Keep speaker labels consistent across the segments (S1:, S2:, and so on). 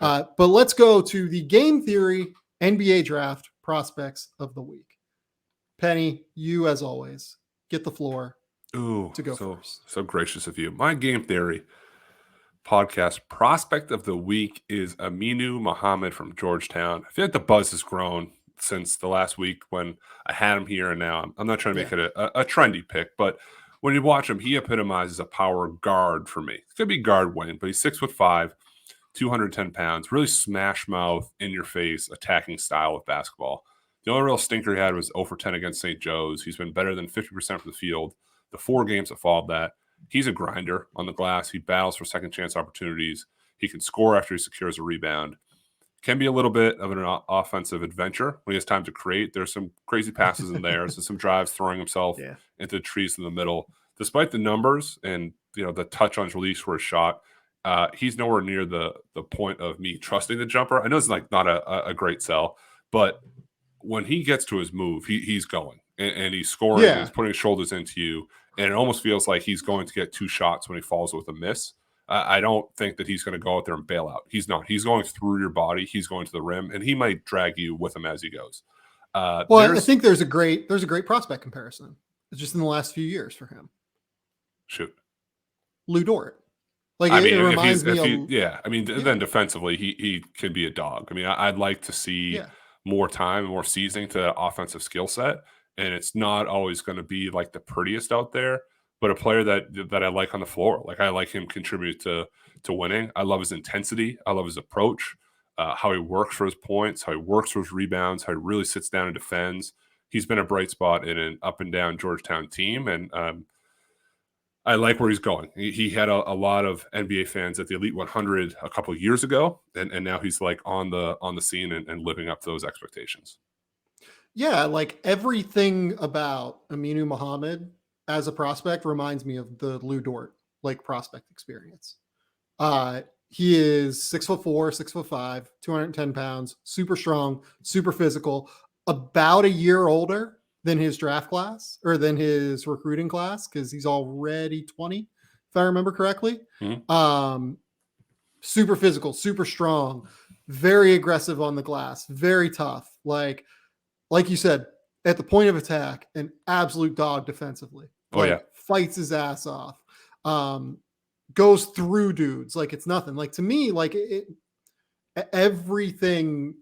S1: But let's go to the game theory NBA draft prospects of the week. Penny, you as always, get the floor to go first.
S2: So gracious of you. My game theory podcast prospect of the week is Aminu Mohammed from Georgetown. I feel like the buzz has grown since the last week when I had him here, and now I'm not trying to make it a trendy pick, but when you watch him, he epitomizes a power guard for me. It could be guard wing, but he's 6'5", 210 pounds, really smash mouth, in your face, attacking style of basketball. The only real stinker he had was 0 for 10 against St. Joe's. He's been better than 50% from the field the 4 games that followed that. He's a grinder on the glass. He battles for second chance opportunities. He can score after he secures a rebound. Can be a little bit of an offensive adventure when he has time to create. There's some crazy passes in there, so some drives, throwing himself into the trees in the middle. Despite the numbers and the touch on his release for a shot, he's nowhere near the point of me trusting the jumper. I know it's like not a great sell, but when he gets to his move, he's going and he's scoring. And he's putting his shoulders into you, and it almost feels like he's going to get 2 shots when he falls with a miss. I don't think that he's going to go out there and bail out. He's not. He's going through your body. He's going to the rim, and he might drag you with him as he goes.
S1: I think there's a great prospect comparison. It's just in the last few years for him.
S2: Shoot,
S1: Lou Dort. It reminds me.
S2: Then defensively, he can be a dog. I mean, I'd like to see more time, more seasoning to that offensive skill set, and it's not always going to be like the prettiest out there, but a player that I like on the floor. Like, I like him contribute to winning. I love his intensity. I love his approach, how he works for his points, how he works for his rebounds, how he really sits down and defends. He's been a bright spot in an up and down Georgetown team, and I like where he's going. He had a lot of NBA fans at the Elite 100 a couple of years ago, and now he's like on the scene and living up to those expectations.
S1: Yeah, like everything about Aminu Mohammed as a prospect reminds me of the Lou Dort prospect experience. He is 6'4", 6'5", 210 pounds, super strong, super physical, about a year older than his draft class or than his recruiting class, because he's already 20, if I remember correctly. Mm-hmm. Super physical, super strong, very aggressive on the glass, very tough. Like you said, at the point of attack, an absolute dog defensively. Fights his ass off. Goes through dudes like it's nothing. Like, to me, everything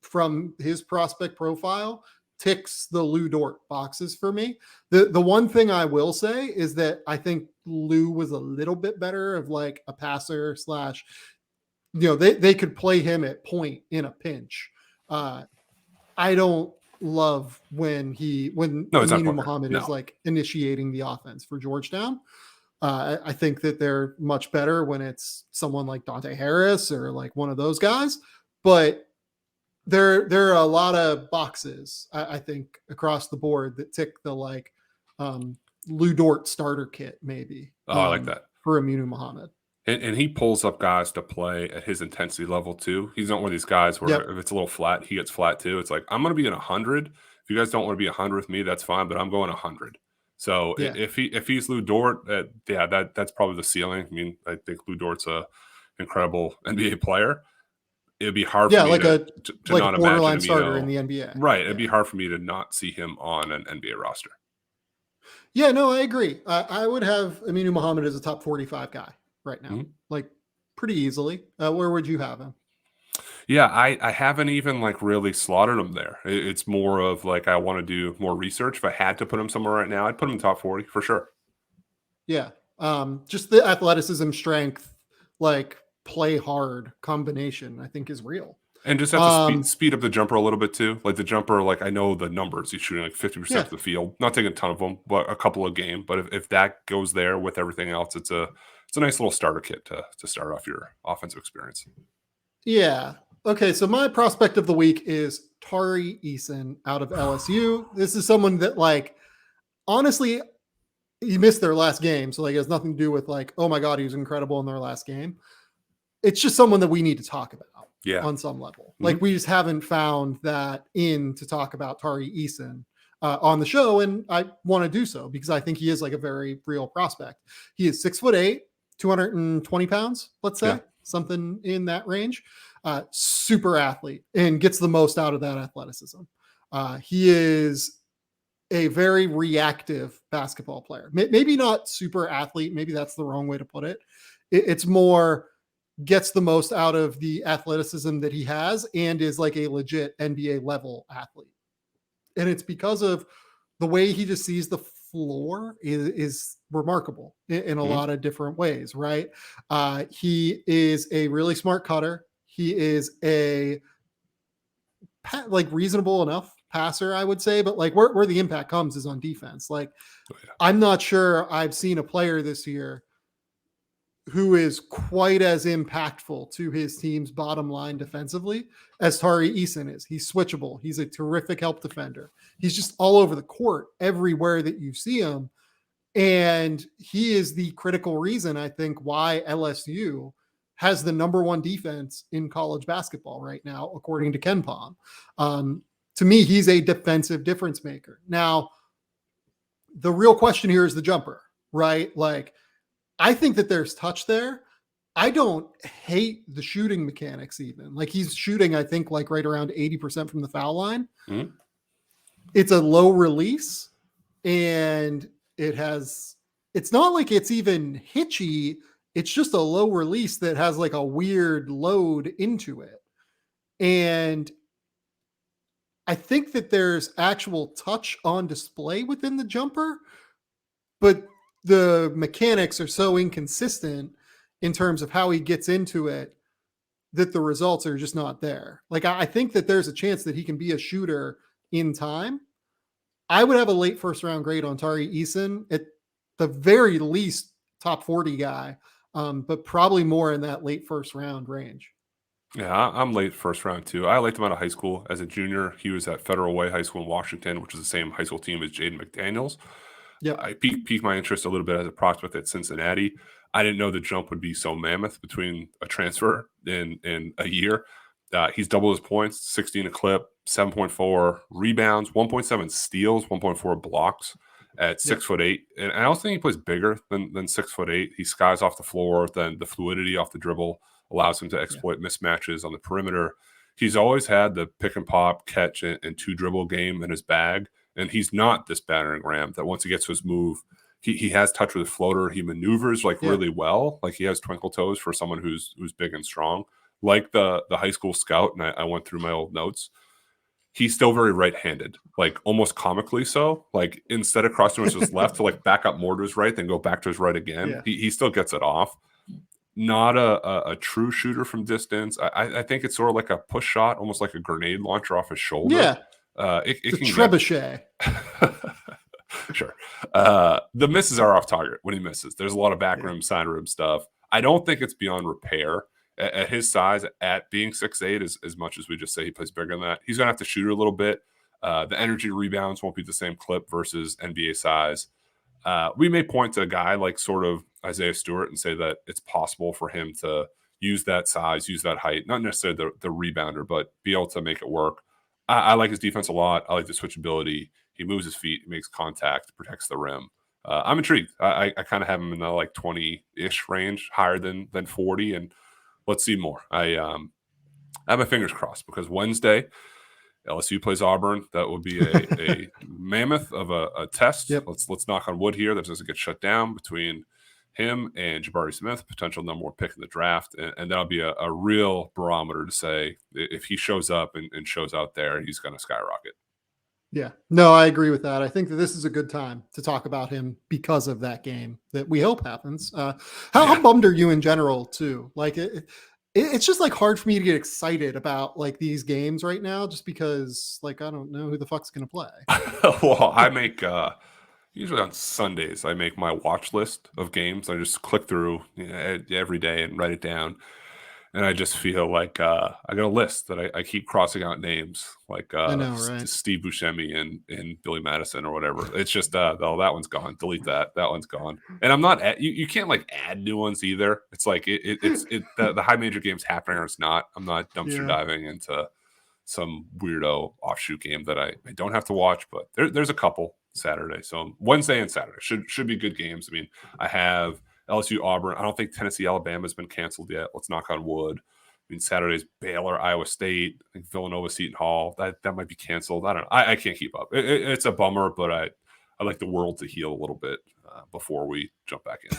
S1: from his prospect profile ticks the Lou Dort boxes for me. The one thing I will say is that I think Lou was a little bit better of like a passer / they could play him at point in a pinch. I don't love when Aminu Mohammed is like initiating the offense for Georgetown. I think that they're much better when it's someone like Dante Harris or like one of those guys, but there are a lot of boxes, I think, across the board that tick the Lou Dort starter kit, maybe.
S2: I like that
S1: for Aminu Mohammed.
S2: And he pulls up guys to play at his intensity level too. He's not one of these guys where if it's a little flat, he gets flat too. It's like, I'm going to be in 100. If you guys don't want to be 100 with me, that's fine, but I'm going 100. So if he's Lou Dort, that's probably the ceiling. I mean, I think Lou Dort's a incredible NBA player. It'd be hard for me to not imagine borderline
S1: starter in the NBA.
S2: Right. It'd be hard for me to not see him on an NBA roster.
S1: Yeah, no, I agree. I would have Aminu Mohammed as a top 45 guy right now, pretty easily. Where would you have him?
S2: Yeah, I haven't even really slaughtered him there. It's more of I want to do more research. If I had to put him somewhere right now, I'd put him in top 40 for sure.
S1: Yeah. Just the athleticism, strength, play hard combination, I think, is real.
S2: And just have to speed up the jumper a little bit too. Like the jumper, I know the numbers. He's shooting 50% of the field. Not taking a ton of them, but a couple a game. But if that goes there with everything else, it's a nice little starter kit to start off your offensive experience.
S1: Yeah. Okay, so my prospect of the week is Tari Eason out of LSU. This is someone that, honestly, he missed their last game, so it has nothing to do with oh my God, he was incredible in their last game. It's just someone that we need to talk about on some level. Mm-hmm. We just haven't found that to talk about Tari Eason on the show, and I want to do so because I think he is a very real prospect. He is 6'8", 220 pounds, let's say. something in that range. Super athlete and gets the most out of that athleticism. He is a very reactive basketball player. Maybe not super athlete. Maybe that's the wrong way to put it. It's more gets the most out of the athleticism that he has and is like a legit NBA level athlete. And it's because of the way he just sees the floor is remarkable in a lot of different ways, right? He is a really smart cutter. He is a like reasonable enough passer, I would say, but like where the impact comes is on defense. Like, I'm not sure I've seen a player this year who is quite as impactful to his team's bottom line defensively as Tari Eason is. He's switchable. He's a terrific help defender. He's just all over the court everywhere that you see him. And he is the critical reason, I think, why LSU has the number one defense in college basketball right now, according to Ken Pom. To me, he's a defensive difference maker. Now, the real question here is the jumper, right? Like, I think that there's touch there. I don't hate the shooting mechanics even. Like, he's shooting, I think, like right around 80% from the foul line. Mm-hmm. It's a low release, and it's not like it's even hitchy. It's just a low release that has like a weird load into it. And I think that there's actual touch on display within the jumper, but the mechanics are so inconsistent in terms of how he gets into it that the results are just not there. Like, I think that there's a chance that he can be a shooter in time. I would have a late first round grade on Tari Eason, at the very least top 40 guy, but probably more in that late first round range.
S2: Yeah, I'm late first round too. I liked him out of high school as a junior. He was at Federal Way High School in Washington, which is the same high school team as Jaden McDaniels. Yeah, I piqued my interest a little bit as a prospect at Cincinnati. I didn't know the jump would be so mammoth between a transfer in a year. He's doubled his points, 16 a clip, 7.4 rebounds, 1.7 steals, 1.4 blocks at 6'8". And I also think he plays bigger than 6'8". He skies off the floor. Then the fluidity off the dribble allows him to exploit mismatches on the perimeter. He's always had the pick and pop, catch, and two dribble game in his bag. And he's not this battering ram that once he gets to his move, he has touch with a floater. He maneuvers really well. Like, he has twinkle toes for someone who's big and strong. Like the high school scout, and I went through my old notes, he's still very right-handed, like almost comically so. Like, instead of crossing to his left to like back up more to his right, then go back to his right again. Yeah. He still gets it off. Not a true shooter from distance. I think it's sort of like a push shot, almost like a grenade launcher off his shoulder.
S1: Yeah. It can trebuchet.
S2: Sure. The misses are off target when he misses. There's a lot of back rim, side rim stuff. I don't think it's beyond repair at his size, at being 6'8", as much as we just say he plays bigger than that. He's going to have to shoot a little bit. The energy rebounds won't be the same clip versus NBA size. We may point to a guy like sort of Isaiah Stewart and say that it's possible for him to use that size, use that height, not necessarily the rebounder, but be able to make it work. I like his defense a lot. I like the switchability. He moves his feet, he makes contact, protects the rim. I'm intrigued. I kind of have him in the like 20-ish range, higher than 40, and let's see more. I have my fingers crossed because Wednesday, LSU plays Auburn. That will be a mammoth of a test. Yep. Let's knock on wood here that doesn't get shut down between him and Jabari Smith, potential number one pick in the draft. And that'll be a real barometer to say if he shows up and shows out there, he's going to skyrocket.
S1: Yeah, no, I agree with that. I think that this is a good time to talk about him because of that game that we hope happens. How bummed are you in general too? Like it's just like hard for me to get excited about like these games right now, just because like I don't know who the fuck's going to play.
S2: Well, I make usually on Sundays I make my watch list of games. I just click through every day and write it down. And I just feel like I got a list that I keep crossing out names like
S1: I know, right?
S2: Steve Buscemi and Billy Madison or whatever. It's just that one's gone. Delete that. That one's gone. And I'm not you can't like add new ones either. It's like it's the high major game's happening or it's not. I'm not dumpster diving into some weirdo offshoot game that I don't have to watch. But there's a couple Saturday. So Wednesday and Saturday should be good games. I mean, I have LSU, Auburn. I don't think Tennessee, Alabama has been canceled yet. Let's knock on wood. I mean, Saturday's Baylor, Iowa State. I think Villanova, Seton Hall. That might be canceled. I don't know. I can't keep up. It's a bummer, but I like the world to heal a little bit before we jump back in.